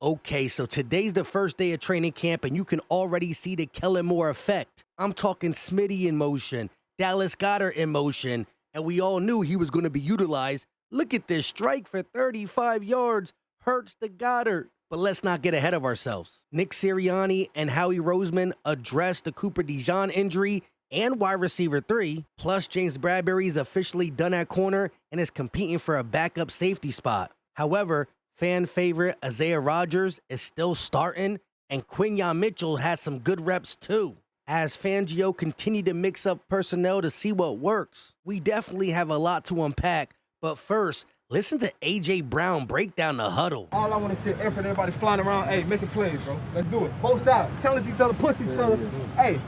Okay, so today's the first day of training camp, and you can already see the Kellen Moore effect. I'm talking Smitty in motion, Dallas Goedert in motion, and we all knew he was going to be utilized. Look at this strike for 35 yards. Hurts the Goddard. But let's not get ahead of ourselves. Nick Sirianni and Howie Roseman addressed the DeJean injury and wide receiver 3. Plus, James Bradberry is officially done at corner and is competing for a backup safety spot. However, fan favorite Isaiah Rodgers is still starting, and Quinyon Mitchell has some good reps too. As Fangio continued to mix up personnel to see what works, we definitely have a lot to unpack. But first, listen to A.J. Brown break down the huddle. All I want to see is effort. Everybody flying around. Hey, making plays, bro. Let's do it. Both sides. Challenge each other, push each other. Hey,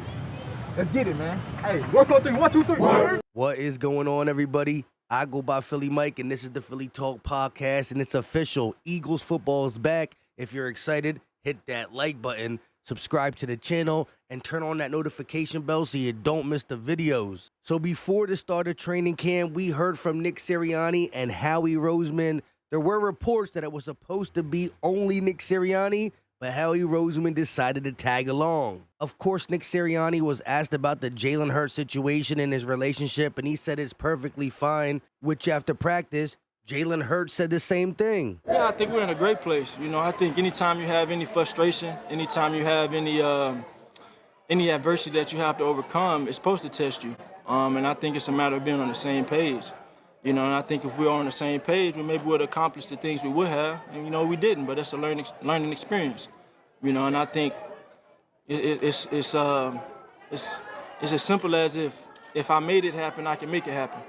let's get it, man. Hey, work on 3. 1, 2, 3. What is going on, everybody? I go by Philly Mike, and this is the Philly Talk Podcast, and it's official. Eagles football is back. If you're excited, hit that like button, subscribe to the channel, and turn on that notification bell so you don't miss the videos. So before the start of training camp, we heard from Nick Sirianni and Howie Roseman. There were reports that it was supposed to be only Nick Sirianni, but Howie Roseman decided to tag along. Of course, Nick Sirianni was asked about the Jalen Hurts situation in his relationship, and he said it's perfectly fine, which after practice, Jalen Hurts said the same thing. Yeah, I think we're in a great place. You know, I think anytime you have any frustration, anytime you have any adversity that you have to overcome, it's supposed to test you. And I think it's a matter of being on the same page. You know, and I think if we were on the same page, we maybe would accomplish the things we would have. And, you know, we didn't, but it's a learning experience. You know, and I think it's as simple as if I made it happen, I can make it happen.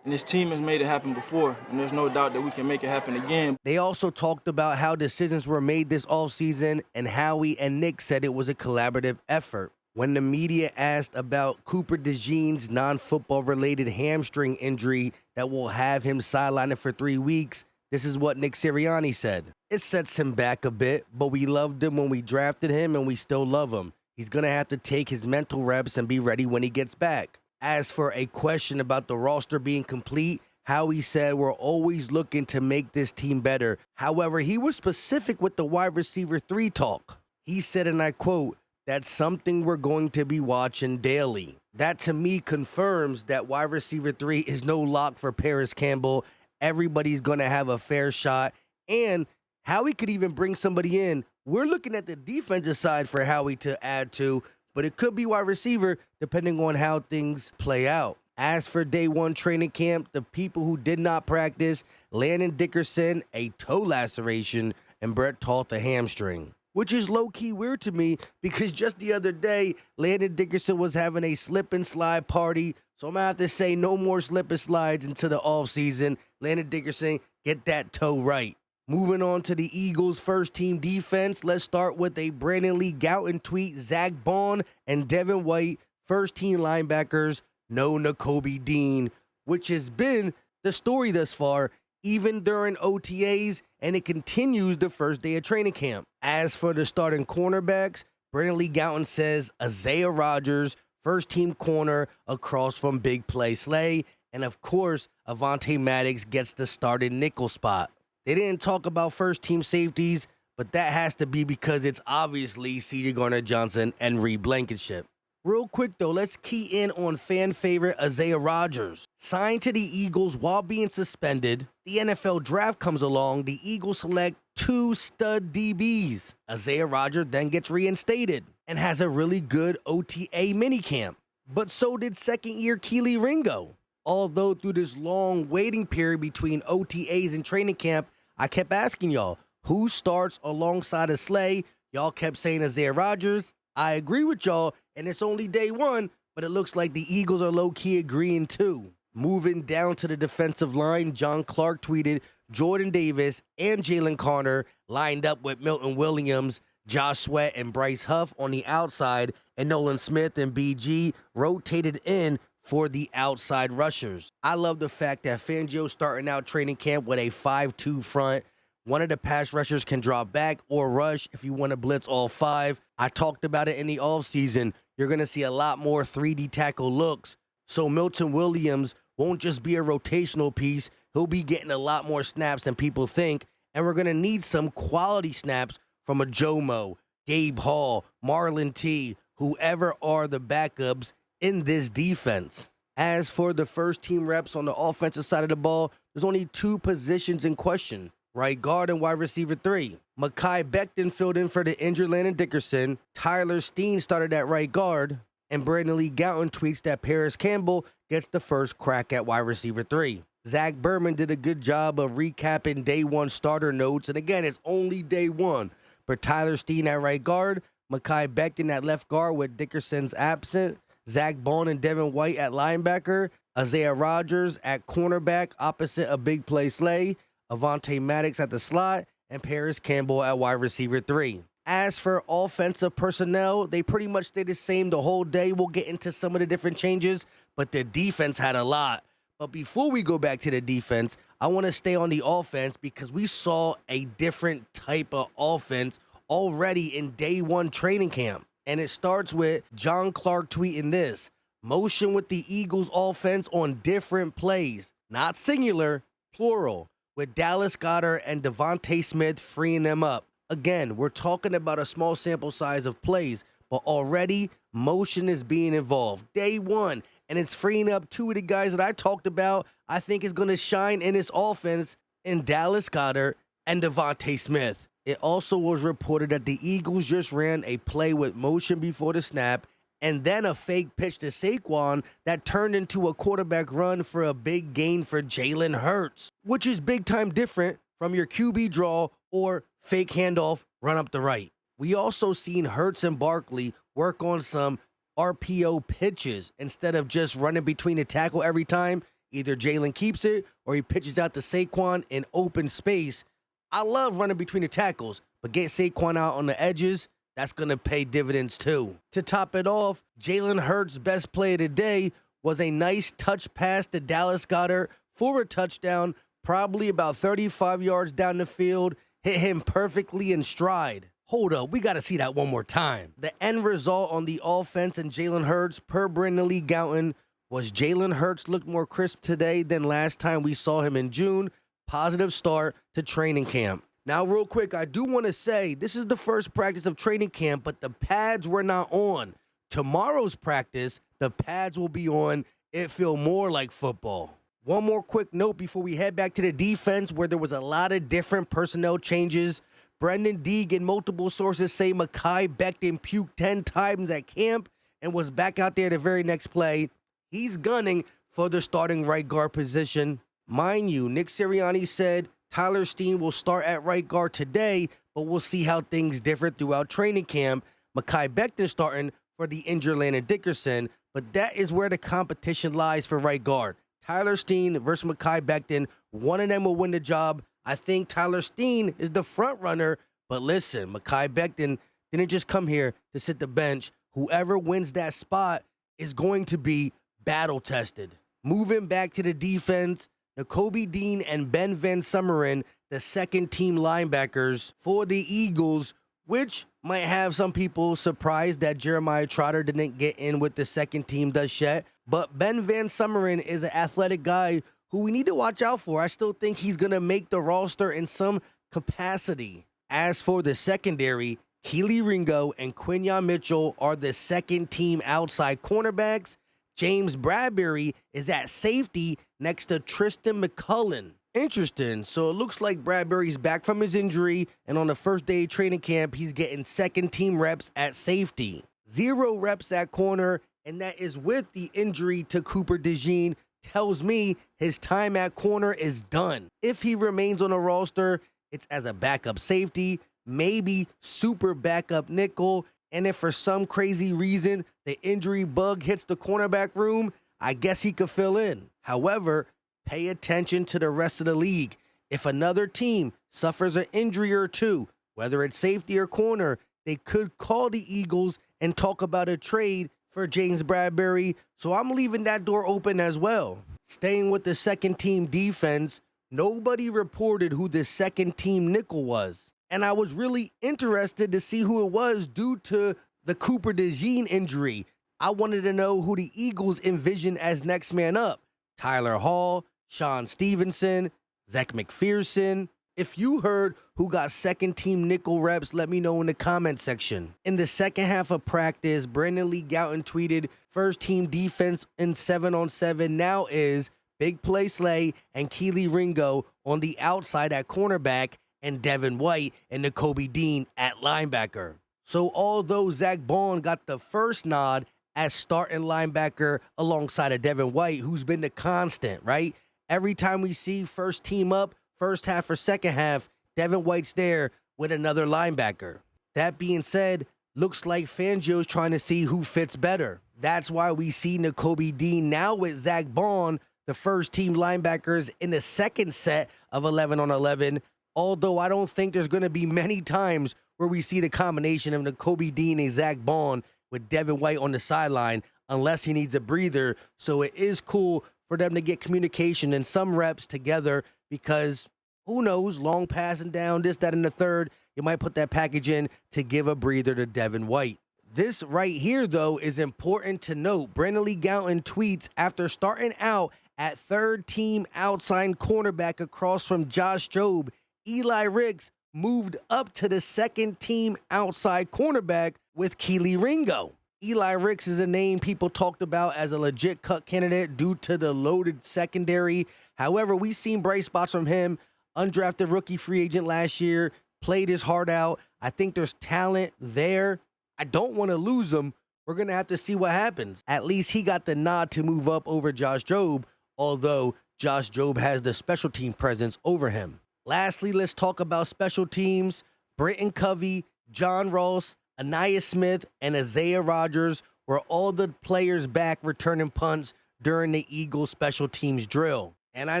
And this team has made it happen before, and there's no doubt that we can make it happen again. They also talked about how decisions were made this offseason, and Howie and Nick said it was a collaborative effort. When the media asked about DeJean's non-football related hamstring injury that will have him sidelined for 3 weeks, this is what Nick Sirianni said. It sets him back a bit, but we loved him when we drafted him, and we still love him. He's going to have to take his mental reps and be ready when he gets back. As for a question about the roster being complete, Howie said we're always looking to make this team better. However, he was specific with the wide receiver 3 talk. He said, and I quote, "That's something we're going to be watching daily." That to me confirms that wide receiver 3 is no lock for Paris Campbell. Everybody's going to have a fair shot, and Howie could even bring somebody in. We're looking at the defensive side for Howie to add to, but it could be wide receiver depending on how things play out. As for day 1 training camp, the people who did not practice, Landon Dickerson, a toe laceration, and Brett Toth, a hamstring. Which is low-key weird to me because just the other day, Landon Dickerson was having a slip and slide party. So I'm going to have to say no more slip and slides into the offseason. Landon Dickerson, get that toe right. Moving on to the Eagles' first-team defense, let's start with a Brandon Lee Gouton tweet. Zach Bond and Devin White, first-team linebackers, no Nakobe Dean, which has been the story thus far, even during OTAs, and it continues the first day of training camp. As for the starting cornerbacks, Brandon Lee Gouton says Isaiah Rodgers, first-team corner across from Big Play Slay, and of course, Avonte Maddox gets the starting nickel spot. They didn't talk about first-team safeties, but that has to be because it's obviously C.J. Gardner-Johnson and Reed Blankenship. Real quick, though, let's key in on fan favorite Isaiah Rodgers. Signed to the Eagles while being suspended, the NFL draft comes along, the Eagles select 2 stud DBs. Isaiah Rodgers then gets reinstated and has a really good OTA minicamp. But so did second-year Keely Ringo. Although through this long waiting period between OTAs and training camp, I kept asking y'all, who starts alongside of Slay? Y'all kept saying Isaiah Rodgers. I agree with y'all, and it's only day 1, but it looks like the Eagles are low-key agreeing too. Moving down to the defensive line, John Clark tweeted, Jordan Davis and Jalen Carter lined up with Milton Williams, Josh Sweat, and Bryce Huff on the outside, and Nolan Smith and BG rotated in for the outside rushers. I love the fact that Fangio starting out training camp with a 5-2 front. One of the pass rushers can drop back or rush if you want to blitz all 5. I talked about it in the offseason. You're going to see a lot more 3D tackle looks. So Milton Williams won't just be a rotational piece. He'll be getting a lot more snaps than people think. And we're going to need some quality snaps from a Jomo, Gabe Hall, Marlon T, whoever are the backups in this defense. As for the first team reps on the offensive side of the ball, there's only 2 positions in question, right guard and wide receiver 3. Mekhi Becton filled in for the injured Landon Dickerson. Tyler Steen started at right guard. And Brandon Lee Gowton tweets that Paris Campbell gets the first crack at wide receiver 3. Zach Berman did a good job of recapping day 1 starter notes. And again, it's only day 1. For Tyler Steen at right guard, Mekhi Becton at left guard with Dickerson's absent, Zach Bond and Devin White at linebacker, Isaiah Rodgers at cornerback opposite a big play Slay, Avonte Maddox at the slot, and Paris Campbell at wide receiver 3. As for offensive personnel, they pretty much stayed the same the whole day. We'll get into some of the different changes, but the defense had a lot. But before we go back to the defense, I want to stay on the offense because we saw a different type of offense already in day 1 training camp. And it starts with John Clark tweeting this: motion with the Eagles offense on different plays, not singular, plural, with Dallas Goedert and Devontae Smith freeing them up. Again, we're talking about a small sample size of plays, but already motion is being involved. Day 1, and it's freeing up 2 of the guys that I talked about I think is going to shine in this offense in Dallas Goedert and Devontae Smith. It also was reported that the Eagles just ran a play with motion before the snap and then a fake pitch to Saquon that turned into a quarterback run for a big gain for Jalen Hurts, which is big time different from your QB draw or fake handoff run up the right. We also seen Hurts and Barkley work on some RPO pitches instead of just running between the tackle every time. Either Jalen keeps it or he pitches out to Saquon in open space. I love running between the tackles, but get Saquon out on the edges, that's going to pay dividends too. To top it off, Jalen Hurts' best play of the day was a nice touch pass to Dallas Goedert for a touchdown, probably about 35 yards down the field, hit him perfectly in stride. Hold up, we got to see that one more time. The end result on the offense and Jalen Hurts, per Brandon Lee Gowton, was Jalen Hurts looked more crisp today than last time we saw him in June. Positive start to training camp. Now, real quick, I do want to say this is the first practice of training camp, but the pads were not on. Tomorrow's practice, the pads will be on. It feel more like football. One more quick note before we head back to the defense, where there was a lot of different personnel changes. Brendan Deegan, multiple sources say Mekhi Becton puked 10 times at camp and was back out there the very next play. He's gunning for the starting right guard position. Mind you, Nick Sirianni said Tyler Steen will start at right guard today, but we'll see how things differ throughout training camp. Mekhi Becton starting for the injured Landon Dickerson, but that is where the competition lies for right guard. Tyler Steen versus Mekhi Becton. One of them will win the job. I think Tyler Steen is the front runner, but listen, Mekhi Becton didn't just come here to sit the bench. Whoever wins that spot is going to be battle tested. Moving back to the defense, Nakobe Dean and Ben Van Sumeren, the second team linebackers for the Eagles, which might have some people surprised that Jeremiah Trotter didn't get in with the second team just yet. But Ben Van Sumeren is an athletic guy who we need to watch out for. I still think he's going to make the roster in some capacity. As for the secondary, Keely Ringo and Quinyon Mitchell are the second team outside cornerbacks. James Bradberry is at safety next to Tristan McCullen. Interesting. So it looks like Bradberry's back from his injury, and on the first day of training camp, he's getting second team reps at safety. 0 reps at corner, and that is with the injury to Cooper DeJean. Tells me his time at corner is done. If he remains on the roster, it's as a backup safety, maybe super backup nickel. And if for some crazy reason the injury bug hits the cornerback room, I guess he could fill in. However, pay attention to the rest of the league. If another team suffers an injury or two, whether it's safety or corner, they could call the Eagles and talk about a trade for James Bradberry. So I'm leaving that door open as well. Staying with the second team defense, nobody reported who the second team nickel was. And I was really interested to see who it was due to the Cooper DeJean injury. I wanted to know who the Eagles envision as next man up. Tyler Hall, Sean Stevenson, Zach McPherson. If you heard who got second team nickel reps, let me know in the comment section. In the second half of practice, Brandon Lee Gowton tweeted, first team defense in 7-on-7 now is Big Play Slay and Keely Ringo on the outside at cornerback and Devin White and Nakobe Dean at linebacker. So although Zach Bond got the first nod as starting linebacker alongside of Devin White, who's been the constant, right? Every time we see first team up, first half or second half, Devin White's there with another linebacker. That being said, looks like Fangio's trying to see who fits better. That's why we see Nakobe Dean now with Zach Bond, the first team linebackers in the second set of 11-on-11, although I don't think there's going to be many times where we see the combination of Nakobe Dean and Zach Bond with Devin White on the sideline unless he needs a breather. So it is cool for them to get communication and some reps together because who knows, long passing down, this, that, and the third, you might put that package in to give a breather to Devin White. This right here, though, is important to note. Brandon Lee Gowton tweets, after starting out at third team outside cornerback across from Josh Jobe, Eli Ricks moved up to the second team outside cornerback with Keely Ringo. Eli Ricks is a name people talked about as a legit cut candidate due to the loaded secondary. However, we've seen bright spots from him. Undrafted rookie free agent last year, played his heart out. I think there's talent there. I don't want to lose him. We're going to have to see what happens. At least he got the nod to move up over Josh Jobe, although Josh Jobe has the special team presence over him. Lastly, let's talk about special teams. Britton Covey, John Ross, Anaya Smith, and Isaiah Rodgers were all the players back returning punts during the Eagles special teams drill. And I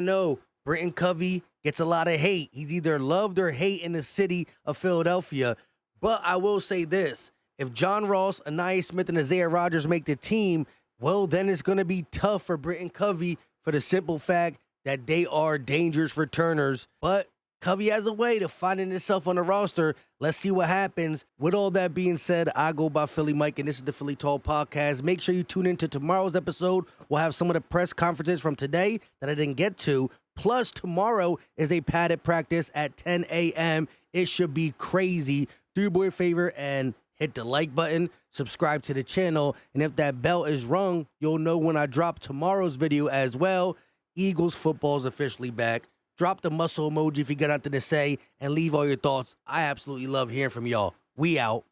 know Britton Covey gets a lot of hate. He's either loved or hate in the city of Philadelphia. But I will say this. If John Ross, Anaya Smith, and Isaiah Rodgers make the team, well, then it's going to be tough for Britton Covey for the simple fact that they are dangerous returners. But Covey has a way to finding himself on the roster. Let's see what happens. With all that being said, I go by Philly Mike, and this is the Philly Tall Podcast. Make sure you tune into tomorrow's episode. We'll have some of the press conferences from today that I didn't get to. Plus, tomorrow is a padded practice at 10 a.m. It should be crazy. Do your boy a favor and hit the like button, subscribe to the channel, and if that bell is rung, you'll know when I drop tomorrow's video as well. Eagles football is officially back. Drop the muscle emoji if you got nothing to say, and leave all your thoughts. I absolutely love hearing from y'all. We out.